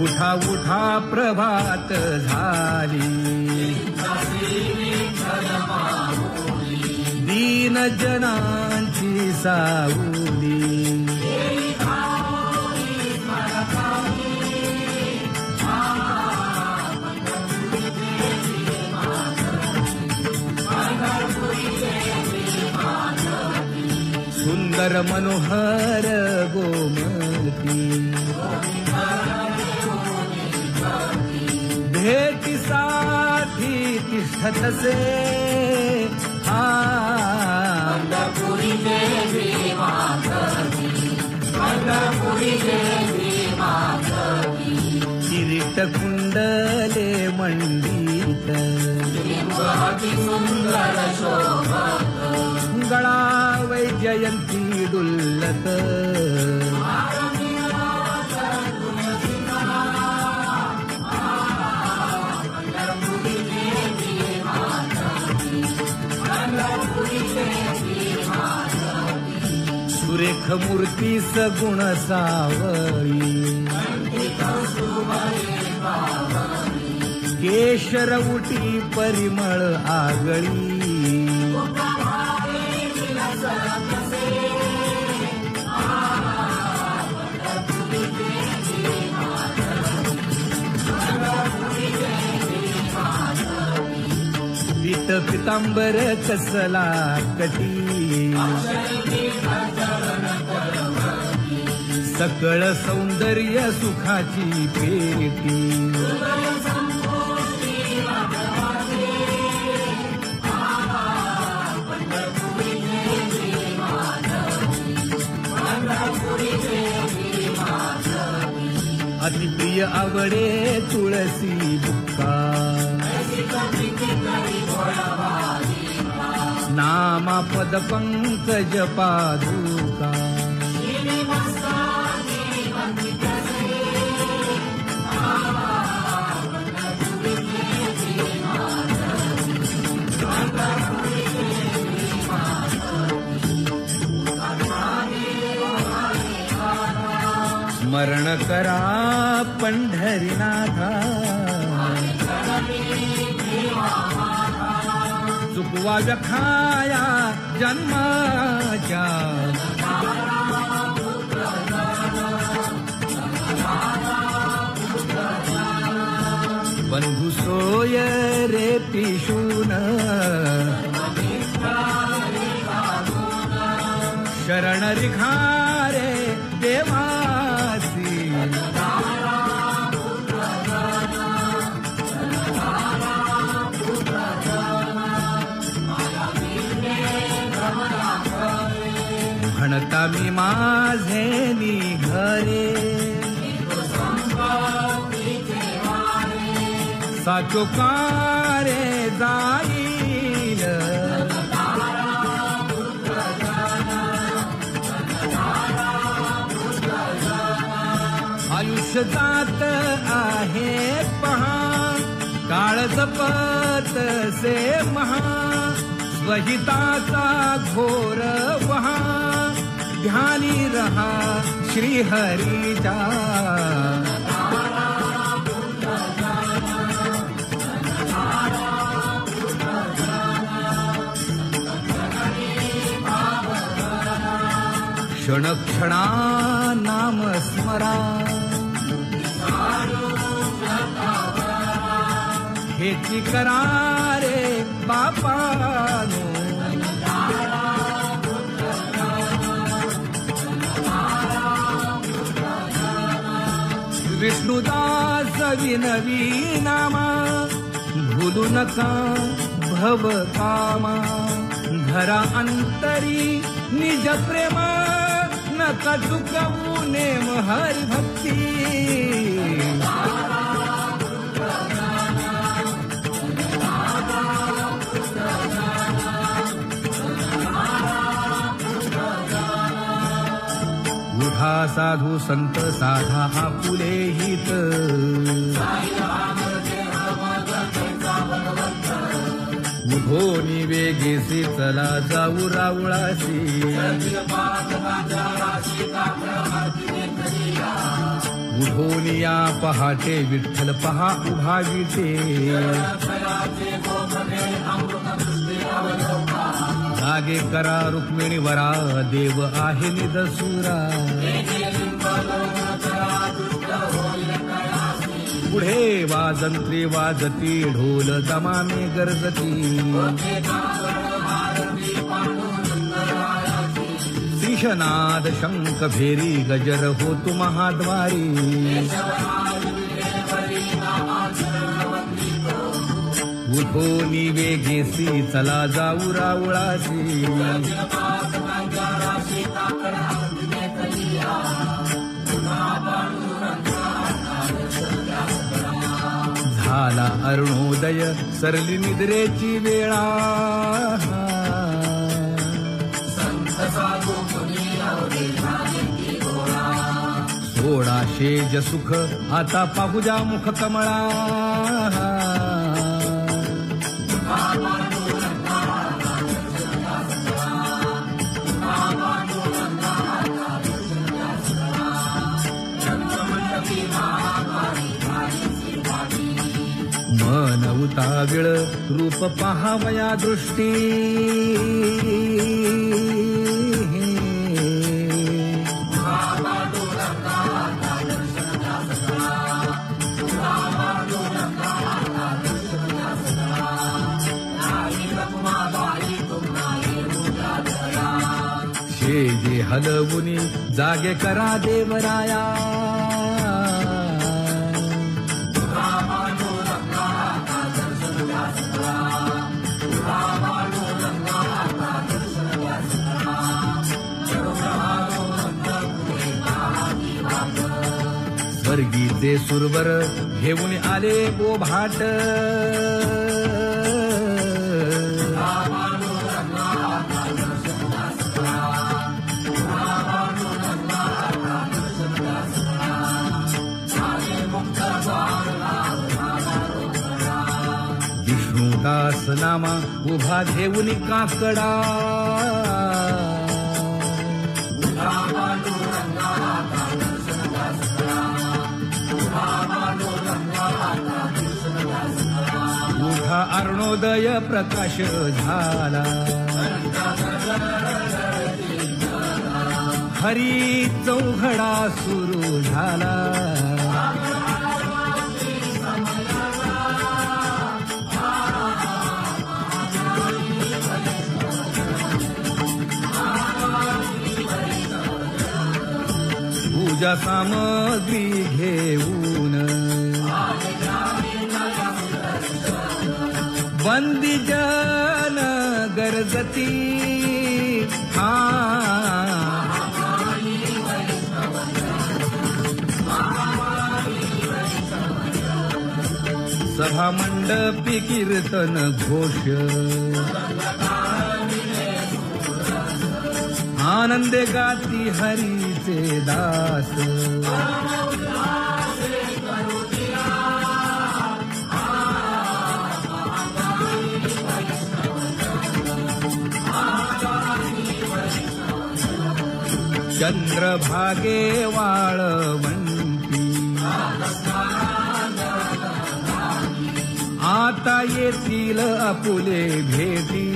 उठा उठा प्रभात झाली, दीन जनांची सावली. सुंदर मनोहर गोमती, भेटीसाठी तिष्ठतसे पंढरपुरी देवी माधवी, पंढरपुरी देवी माधवी. किरीट कुंडले मंडित, अति सुंदर शोभत. गळा वैजयंती डुल्लत, सुरेख मूर्ती सगुण सावळी. केशर उटी परिमळ आगळी, पीत पितांबर कसला कटी. सकळ सौंदर्य सुखाची पेटी, अतिप्रिय आवडे तुळसी बुक्का. नामा पद पंकज पादुका, स्मरण करा पंढरीनाथा. चुकवा व्यखाया जन्माच्या, बंधू सोय रे पिशून. शरण रिखारे देवासी, म्हणता मी माझे निघरे. साचो कारे जाईल, आयुष्य जात आहे पहा. काळ जपत से महा, स्वहिताचा घोर वहा. ध्यानी रहा श्रीहरीचा, क्षण क्षणा नाम स्मरा. हेची करारे बापानो, विष्णुदास विनवी नामा. भूलू नका भव कामा, धरा अंतरी निज प्रेमा. नका चुकवू नेम हरी भक्ती. उठा साधू संत साधा आपुले हित. उठोनी वेगेसी चला जाऊ रावळासी. उठोनिया पहाटे विठ्ठल पहा उभा विटे जागे करा रुक्मिणी वरा देव आहे निदसुरा पुढे वाजंत्री वाजती ढोल दमामे गरजती त्रिशनाद शंख भेरी गजर होतु महाद्वारी उठो निवेगेसी चला जाऊ रावळासी झाला अरुणोदय सरली निद्रेची वेळा सोडा शेज सुख आता पाहुजा मुख कमळा मन उताविळ रूप पहावया दृष्टी शेजे हलवुनी जागे करा देवराया स्वर्गीचे सुरवर घेऊन आले बोभाट विष्णुदास नामा उभा घेऊन काकडा उठा अरुणोदय प्रकाश झाला हरी चौघडा सुरू झाला पूजा सामग्री घेऊन वंदी जन गरजती हा सभा मंडपी कीर्तन घोष आनंदे गाती हरीचे दास चंद्रभागे वाळवंती आता येतील आपुले भेटी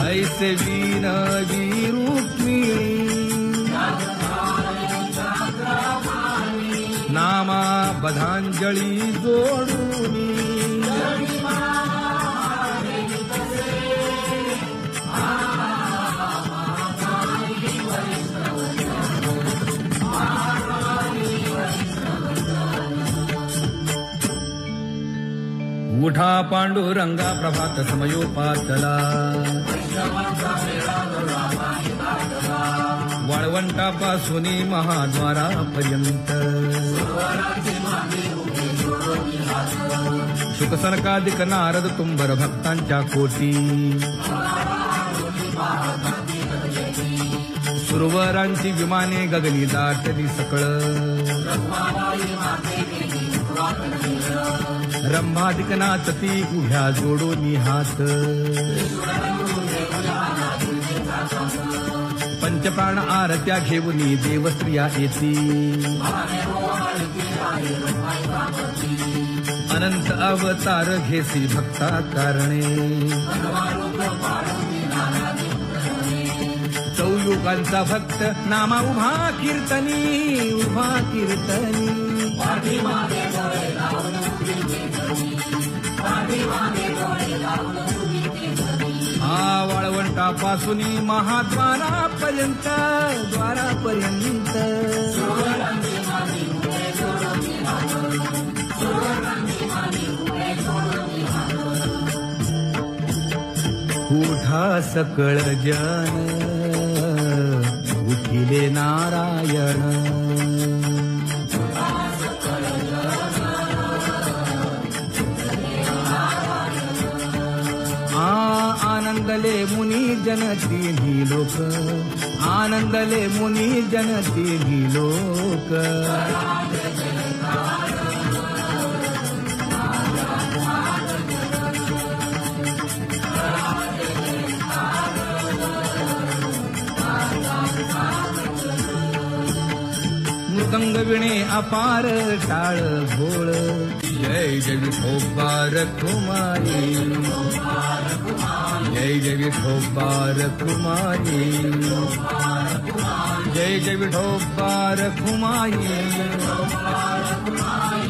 ऐसे विनवी रुक्मिणी नामा बधांजळी जोडूनी उठा पांडुरंगा प्रभात समयोपातला वाळवंटापासून महाद्वारापर्यंत शुकसनकादिक नारद तुंबर भक्तांच्या कोटी सुरवरांची विमाने गगनी दाटली सकळ रंभाधिक नाचती उभ्या जोडोनी हात पंचप्राण आरत्या घेऊनी देवस्त्रिया येती अनंत अवतार घेसी भक्ता कारणे चौयुगांचा भक्त नामा उभा कीर्तनी हा वाळवंटापासून महाद्वारापर्यंत उठा सकळ जन उठिले नारायण आनंदले मुनी जन तिन्ही लोक आनंदले मुनी जन तिन्ही लोक मृदंग विणे अपार टाळ भोळ जय जय विठोबार कुमारी जय जय विठोबार कुमारी जय जय विठोबार कुमारी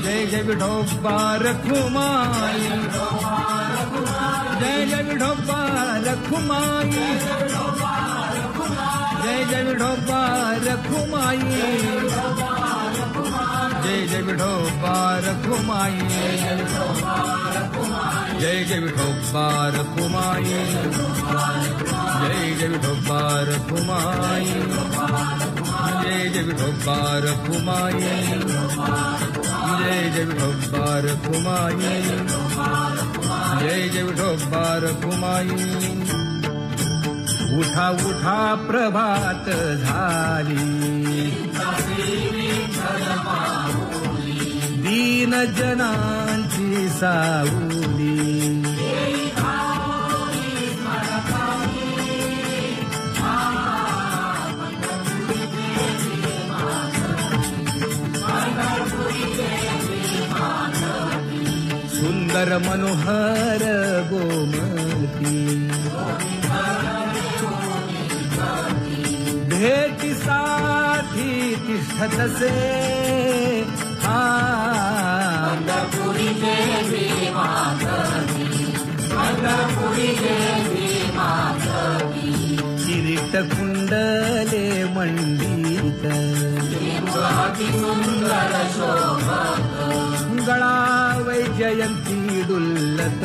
जय जय विठोबार कुमारी जय जय विठोबार कुमारी जय जय विठोबार कुमारी जय जय विठोबार कुमारी जय जय विठोबार कुमारी जय जय विठोबार कुमारी जय जय विठोबार कुमारी जय जय विठोबार कुमारी जय जय विठोबार कुमारी उठा उठा प्रभात झाली दीन जनांची सावली सुंदर मनोहर गोमती भेटीसाठी तिष्ठतसे पंढरपुरी देवी मातवी पंढरपुरी देवी मातवी किरीट कुंडले मंडित अति सुंदर शोभत गळा वैजयंती डुल्लत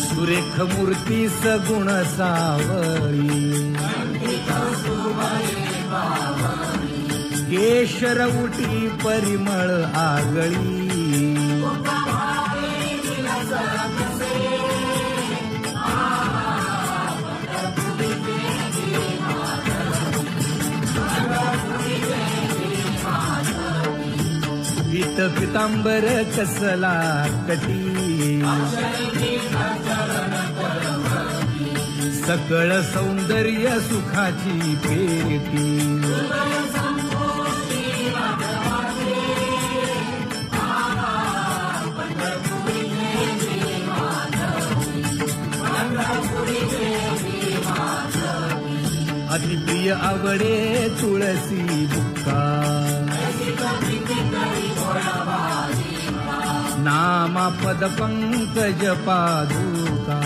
सुरेख मूर्ती सगुण सावळी केशर उटी परिमळ आगळी पीत पितांबर कसला कटी सकळ सौंदर्य सुखाची पेटी अतिप्रिय आवडे तुळसी बुक्का नामा पद पंकज पादुका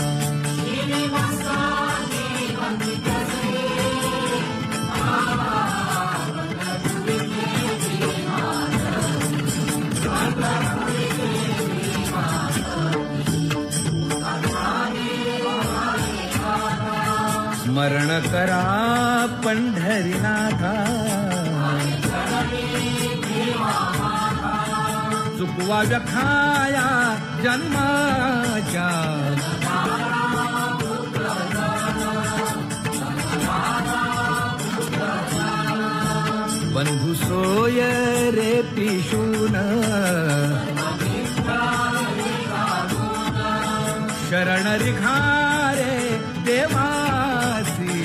स्मरण करा पंढरीनाथा चुकवा व्यखाया जन्माच्या बंधू सोय रे पिशून शरण रिखारे देवासी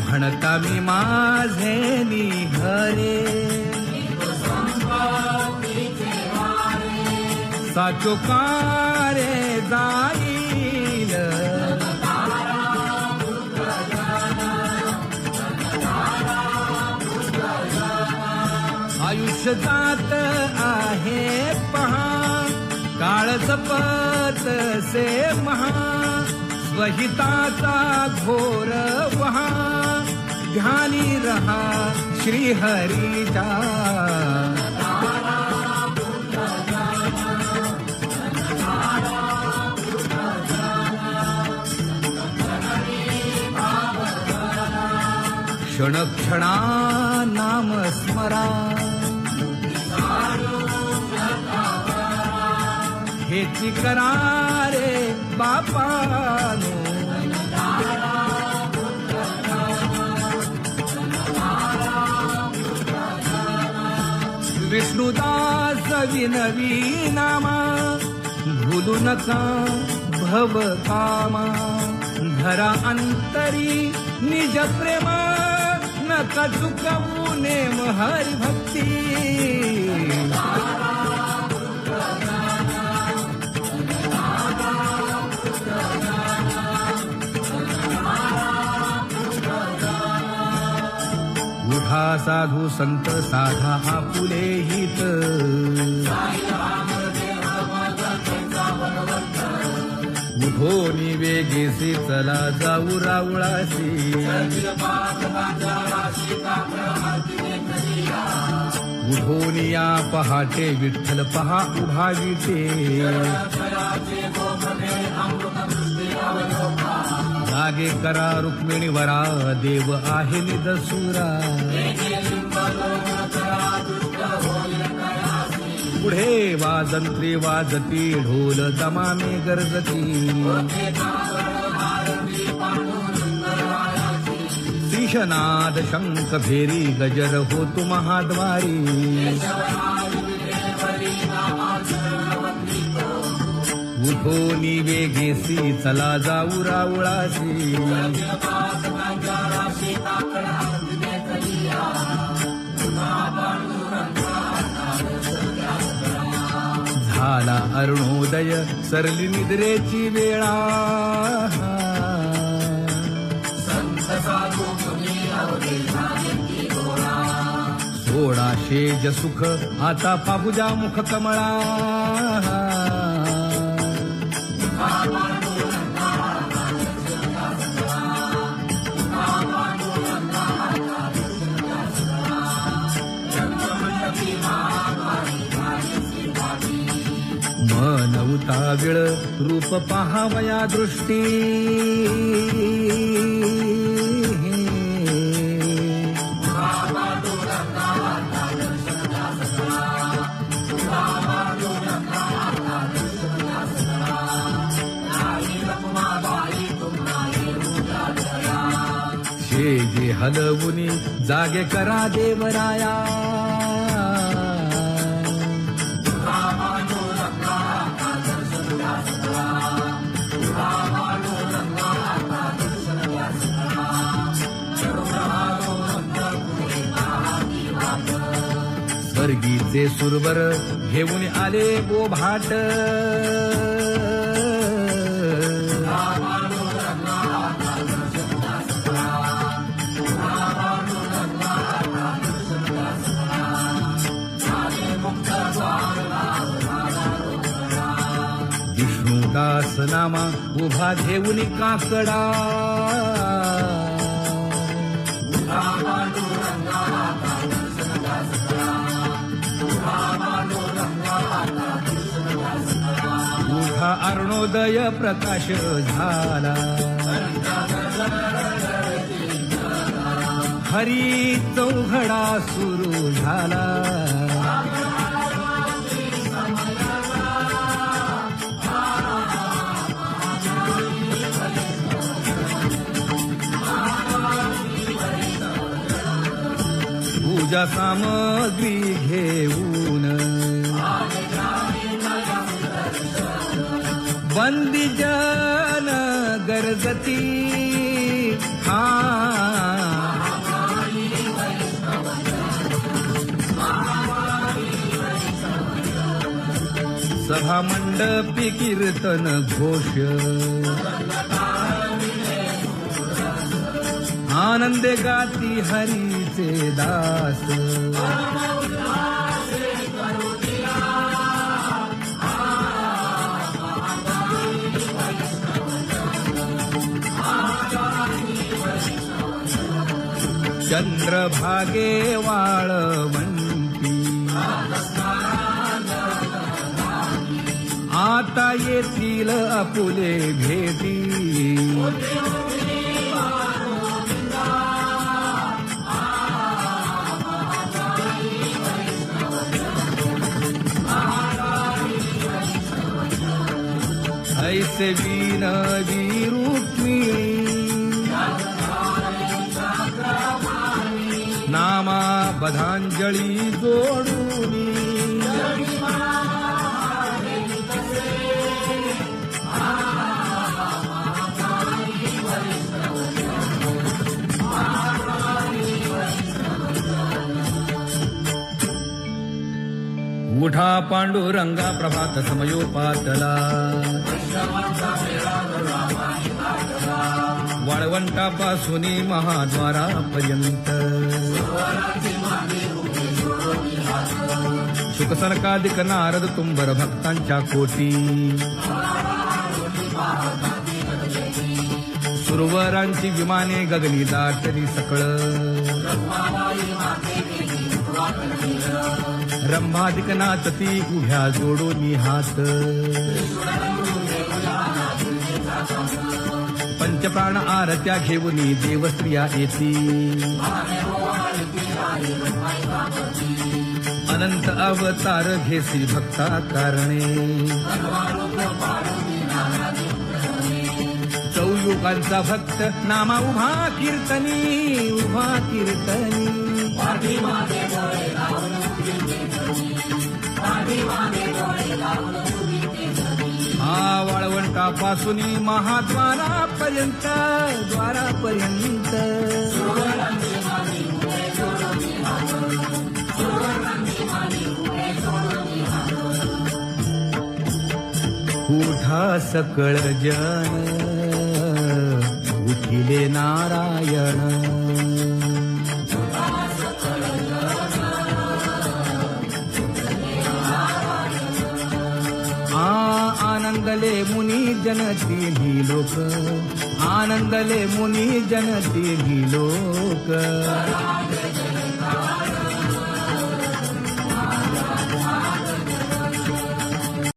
म्हणता मी माझे निघरे साचो कारे जाईल आयुष्य जात आहे पहा काळ जपत से महा स्वहिताचा घोर वहा ध्यानी रहा श्रीहरीचा क्षणक्षणा नाम स्मरा हेची करारे बापानो विष्णुदास विनवी नामा भूलू नका भव कामा धरा अंतरी निज प्रेमा नका चुकवू नेम हरी भक्ती उठा साधू संत साधा आपुले हित उठोनी वेगेसी चला जाऊ रावळासी उठोनी या पहाटे विठ्ठल पहा उभा विटे जागे करा रुक्मिणी वरा देव आहे निदसुरा पुढे वाजंत्री वाजती ढोल दमामे गरजती शिशनाद शंख भेरी गजर होतु महाद्वारी उठोनी वेगेसी चला जाऊ रावळासी झाला अरुणोदय सरली निद्रेची वेळा सोळा शेज सुख आता पाहुजा मुख कमळा मन उताविळ रूप पाहावया दृष्टी शेजे हलवुनी जागे करा देवराया स्वर्गीचे सुरवर घेऊन आले गोभाट विष्णुदास नामा उभा घेऊन काकडा उभा अरुणोदय प्रकाश झाला हरी चौघडा सुरू झाला पूजा सामग्री घेऊन बंदी जन गरजती हा सभा मंडपी कीर्तन घोष आनंदे गाती हरीचे दास चंद्रभागे वाळवंती आता येतील आपुले भेटी ऐसे विनवी रुक्मिणी नामा बधांजळी जोडूनी उठा पांडुरंगा प्रभात समयोपातला वाळवंटापासून महाद्वारापर्यंत शुकसनकादिक नारद तुंबर भक्तांच्या कोटी सुरवरांची विमाने गगनी दाटली सकळ रंभादिक नाचती उभ्या जोडोनी हात पंचप्राण आरत्या घेऊनी देवस्त्रिया येती अनंत अवतार घेसी भक्ता कारणे चौयुगांचा भक्त नामा उभा कीर्तनी उभा कीर्तनी हा वाळवंटापासून महाद्वारापर्यंत द्वारापर्यंत उठा सकळ जन उठिले नारायण आनंदले मुनी जन तिन्ही लोक आनंदले मुनी जन तिन्ही लोक